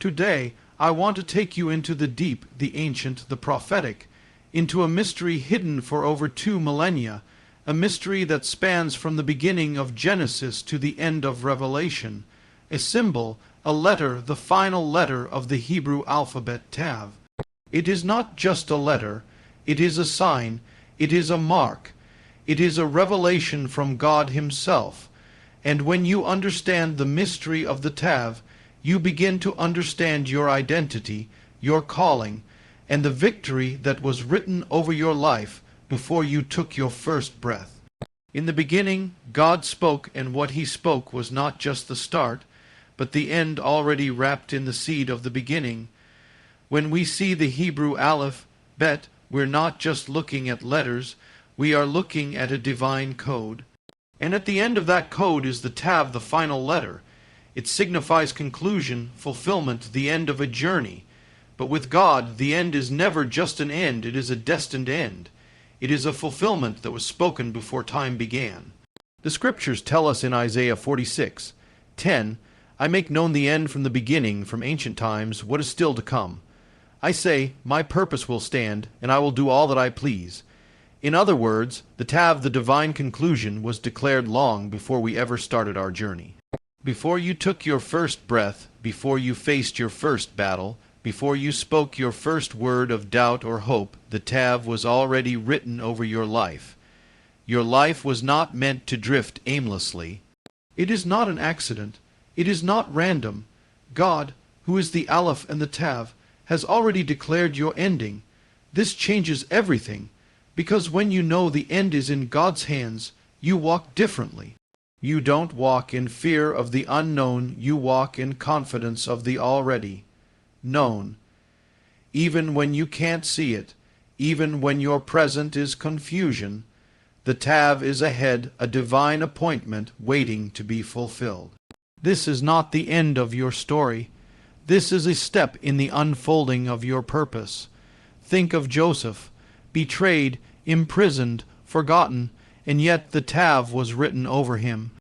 Today, I want to take you into the deep, the ancient, the prophetic, into a mystery hidden for over 2 millennia, a mystery that spans from the beginning of Genesis to the end of Revelation, a symbol, a letter, the final letter of the Hebrew alphabet Tav. It is not just a letter, it is a sign, it is a mark, it is a revelation from God Himself. And when you understand the mystery of the Tav, you begin to understand your identity, your calling, and the victory that was written over your life before you took your first breath. In the beginning, God spoke, and what He spoke was not just the start, but the end already wrapped in the seed of the beginning. When we see the Hebrew Aleph-Bet, we're not just looking at letters, we are looking at a divine code. And at the end of that code is the Tav, the final letter. It signifies conclusion, fulfillment, the end of a journey. But with God, the end is never just an end, it is a destined end. It is a fulfillment that was spoken before time began. The Scriptures tell us in Isaiah 46:10, I make known the end from the beginning, from ancient times, what is still to come. I say, my purpose will stand, and I will do all that I please. In other words, the Tav, the divine conclusion, was declared long before we ever started our journey. Before you took your first breath, before you faced your first battle, before you spoke your first word of doubt or hope, the Tav was already written over your life. Your life was not meant to drift aimlessly. It is not an accident. It is not random. God, who is the Aleph and the Tav, has already declared your ending. This changes everything, because when you know the end is in God's hands, you walk differently. You don't walk in fear of the unknown, you walk in confidence of the already known. Even when you can't see it, even when your present is confusion, the Tav is ahead, a divine appointment waiting to be fulfilled. This is not the end of your story. This is a step in the unfolding of your purpose. Think of Joseph, betrayed, imprisoned, forgotten, and yet the Tav was written over him.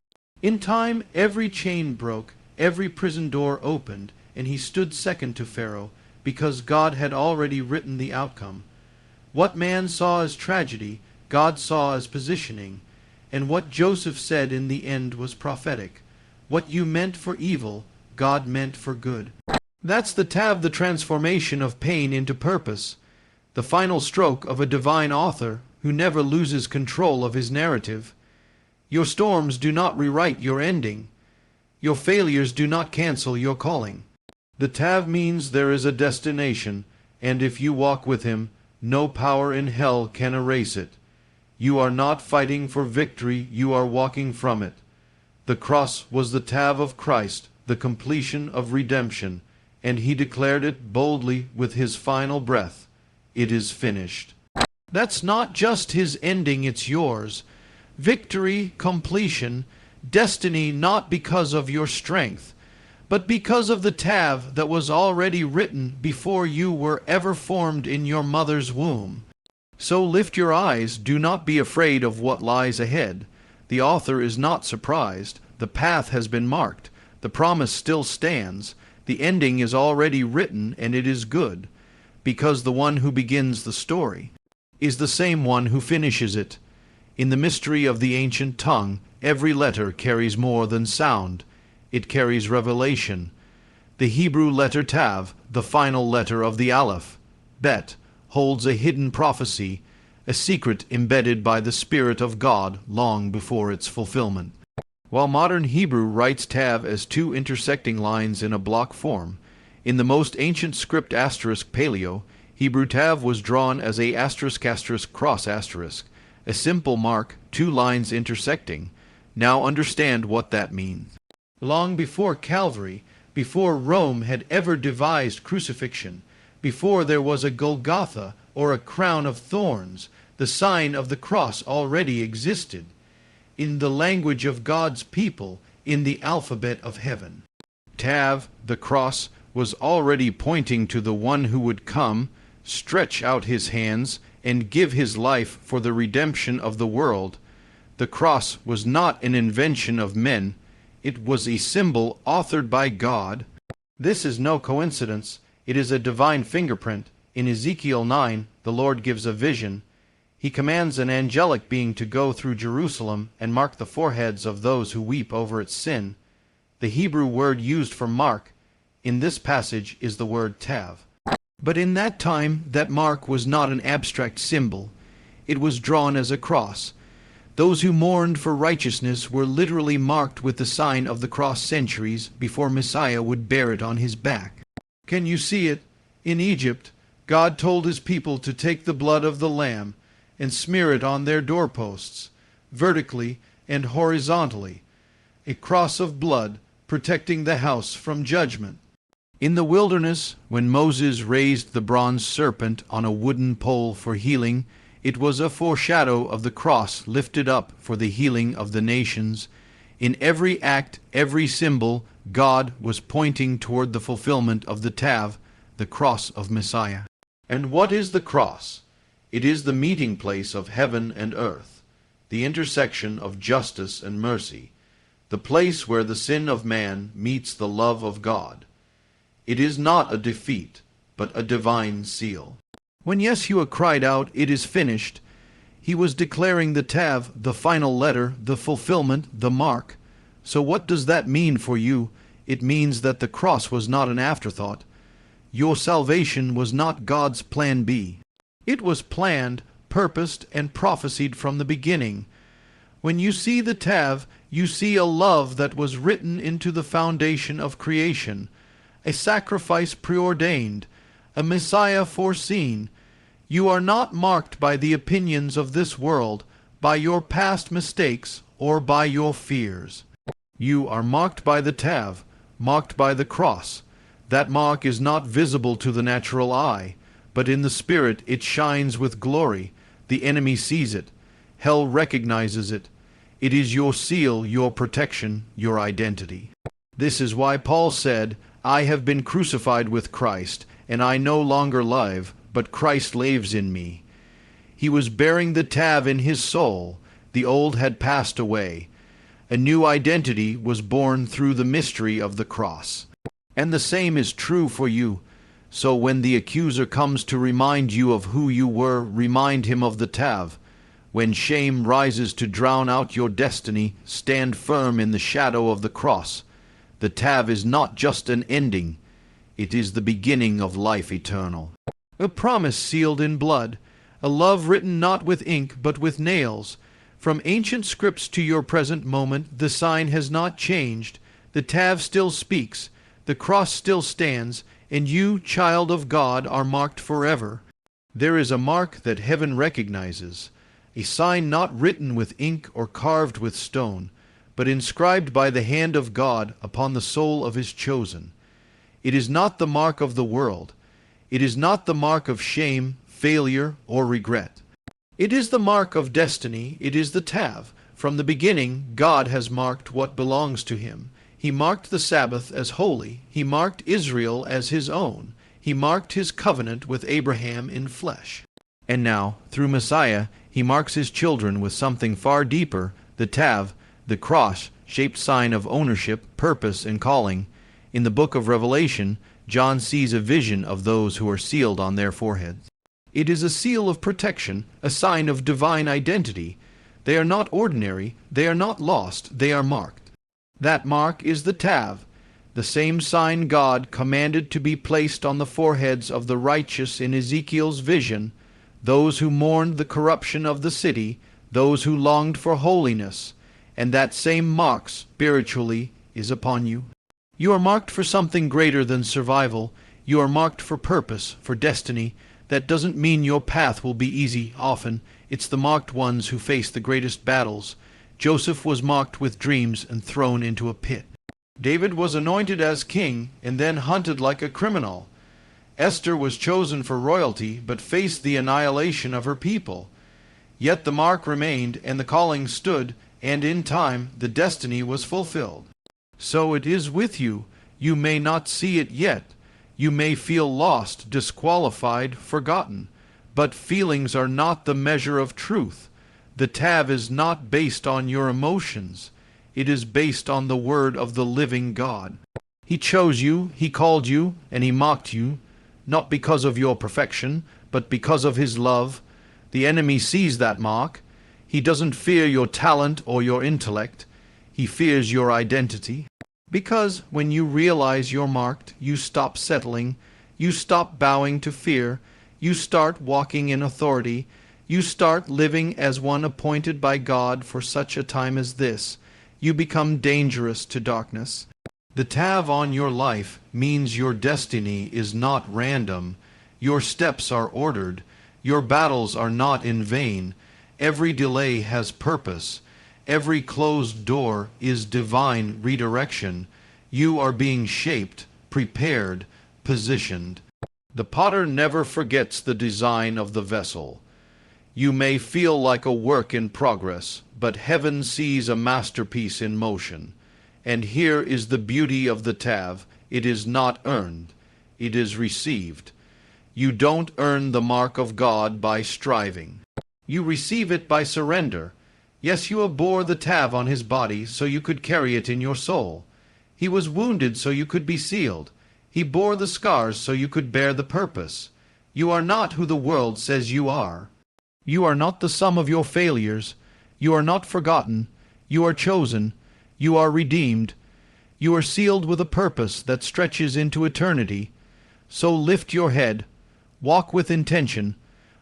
In time, every chain broke, every prison door opened, and he stood second to Pharaoh, because God had already written the outcome. What man saw as tragedy, God saw as positioning, and what Joseph said in the end was prophetic. What you meant for evil, God meant for good. That's the Tav, the transformation of pain into purpose, the final stroke of a divine author who never loses control of his narrative. Your storms do not rewrite your ending. Your failures do not cancel your calling. The Tav means there is a destination, and if you walk with Him, no power in hell can erase it. You are not fighting for victory, you are walking from it. The cross was the Tav of Christ, the completion of redemption, and He declared it boldly with His final breath. It is finished. That's not just His ending, it's yours. Victory, completion, destiny not because of your strength, but because of the Tav that was already written before you were ever formed in your mother's womb. So lift your eyes, do not be afraid of what lies ahead. The author is not surprised. The path has been marked. The promise still stands. The ending is already written, and it is good, because the one who begins the story is the same one who finishes it. In the mystery of the ancient tongue, every letter carries more than sound. It carries revelation. The Hebrew letter Tav, the final letter of the Aleph-Bet, holds a hidden prophecy, a secret embedded by the Spirit of God long before its fulfillment. While modern Hebrew writes Tav as 2 intersecting lines in a block form, in the most ancient script *paleo, Hebrew Tav was drawn as a ** cross *, a simple mark, 2 lines intersecting. Now understand what that means. Long before Calvary, before Rome had ever devised crucifixion, before there was a Golgotha or a crown of thorns, the sign of the cross already existed, in the language of God's people, in the alphabet of heaven. Tav, the cross, was already pointing to the one who would come, stretch out His hands, and give His life for the redemption of the world. The cross was not an invention of men. It was a symbol authored by God. This is no coincidence. It is a divine fingerprint. In Ezekiel 9, the Lord gives a vision. He commands an angelic being to go through Jerusalem and mark the foreheads of those who weep over its sin. The Hebrew word used for mark in this passage is the word tav. But in that time, that mark was not an abstract symbol. It was drawn as a cross. Those who mourned for righteousness were literally marked with the sign of the cross centuries before Messiah would bear it on his back. Can you see it? In Egypt, God told his people to take the blood of the lamb and smear it on their doorposts, vertically and horizontally, a cross of blood protecting the house from judgment. In the wilderness, when Moses raised the bronze serpent on a wooden pole for healing, it was a foreshadow of the cross lifted up for the healing of the nations. In every act, every symbol, God was pointing toward the fulfillment of the tav, the cross of Messiah. And what is the cross? It is the meeting place of heaven and earth, the intersection of justice and mercy, the place where the sin of man meets the love of God. It is not a defeat, but a divine seal. When Yeshua cried out, "It is finished," he was declaring the tav, the final letter, the fulfillment, the mark. So what does that mean for you? It means that the cross was not an afterthought. Your salvation was not God's plan B. It was planned, purposed, and prophesied from the beginning. When you see the tav, you see a love that was written into the foundation of creation, a sacrifice preordained, a Messiah foreseen. You are not marked by the opinions of this world, by your past mistakes, or by your fears. You are marked by the tav, marked by the cross. That mark is not visible to the natural eye, but in the spirit it shines with glory. The enemy sees it. Hell recognizes it. It is your seal, your protection, your identity. This is why Paul said, "I have been crucified with Christ, and I no longer live, but Christ lives in me." He was bearing the tav in his soul. The old had passed away. A new identity was born through the mystery of the cross. And the same is true for you. So when the accuser comes to remind you of who you were, remind him of the tav. When shame rises to drown out your destiny, stand firm in the shadow of the cross. The tav is not just an ending. It is the beginning of life eternal. A promise sealed in blood, a love written not with ink but with nails. From ancient scripts to your present moment, the sign has not changed. The tav still speaks, the cross still stands, and you, child of God, are marked forever. There is a mark that heaven recognizes, a sign not written with ink or carved with stone, but inscribed by the hand of God upon the soul of his chosen. It is not the mark of the world. It is not the mark of shame, failure, or regret. It is the mark of destiny. It is the tav. From the beginning, God has marked what belongs to him. He marked the Sabbath as holy. He marked Israel as his own. He marked his covenant with Abraham in flesh. And now, through Messiah, he marks his children with something far deeper, the tav, the cross-shaped sign of ownership, purpose, and calling. In the book of Revelation, John sees a vision of those who are sealed on their foreheads. It is a seal of protection, a sign of divine identity. They are not ordinary, they are not lost, they are marked. That mark is the tav, the same sign God commanded to be placed on the foreheads of the righteous in Ezekiel's vision, those who mourned the corruption of the city, those who longed for holiness, and that same mark spiritually is upon you. You are marked for something greater than survival. You are marked for purpose, for destiny. That doesn't mean your path will be easy often. It's the marked ones who face the greatest battles. Joseph was marked with dreams and thrown into a pit. David was anointed as king and then hunted like a criminal. Esther was chosen for royalty but faced the annihilation of her people. Yet the mark remained and the calling stood, and in time the destiny was fulfilled. So it is with you. You may not see it yet. You may feel lost, disqualified, forgotten. But feelings are not the measure of truth. The tav is not based on your emotions. It is based on the word of the living God. He chose you, he called you, and he marked you, not because of your perfection, but because of his love. The enemy sees that mark. He doesn't fear your talent or your intellect. He fears your identity. Because when you realize you're marked, you stop settling, you stop bowing to fear, you start walking in authority, you start living as one appointed by God for such a time as this. You become dangerous to darkness. The tav on your life means your destiny is not random. Your steps are ordered. Your battles are not in vain. Every delay has purpose. Every closed door is divine redirection. You are being shaped, prepared, positioned. The potter never forgets the design of the vessel. You may feel like a work in progress, but heaven sees a masterpiece in motion. And here is the beauty of the tav. It is not earned. It is received. You don't earn the mark of God by striving. You receive it by surrender. Yes, you bore the tav on his body so you could carry it in your soul. He was wounded so you could be sealed. He bore the scars so you could bear the purpose. You are not who the world says you are. You are not the sum of your failures. You are not forgotten. You are chosen. You are redeemed. You are sealed with a purpose that stretches into eternity. So lift your head. Walk with intention.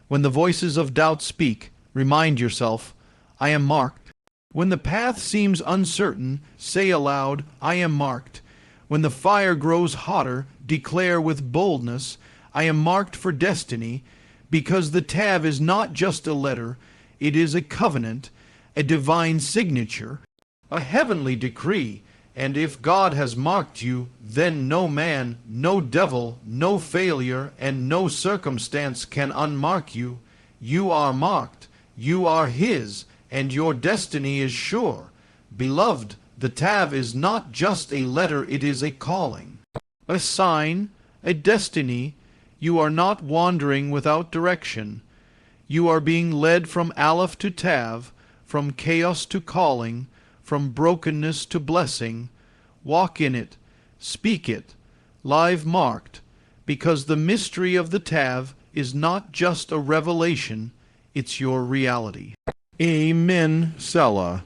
When the voices of doubt speak, remind yourself, I am marked. When the path seems uncertain, say aloud, I am marked. When the fire grows hotter, declare with boldness, I am marked for destiny, because the tav is not just a letter, it is a covenant, a divine signature, a heavenly decree. And if God has marked you, then no man, no devil, no failure, and no circumstance can unmark you. You are marked. You are his, and your destiny is sure. Beloved, the tav is not just a letter, it is a calling, a sign, a destiny. You are not wandering without direction. You are being led from Aleph to Tav, from chaos to calling, from brokenness to blessing. Walk in it, speak it, live marked, because the mystery of the Tav is not just a revelation, it's your reality. Amen, Selah.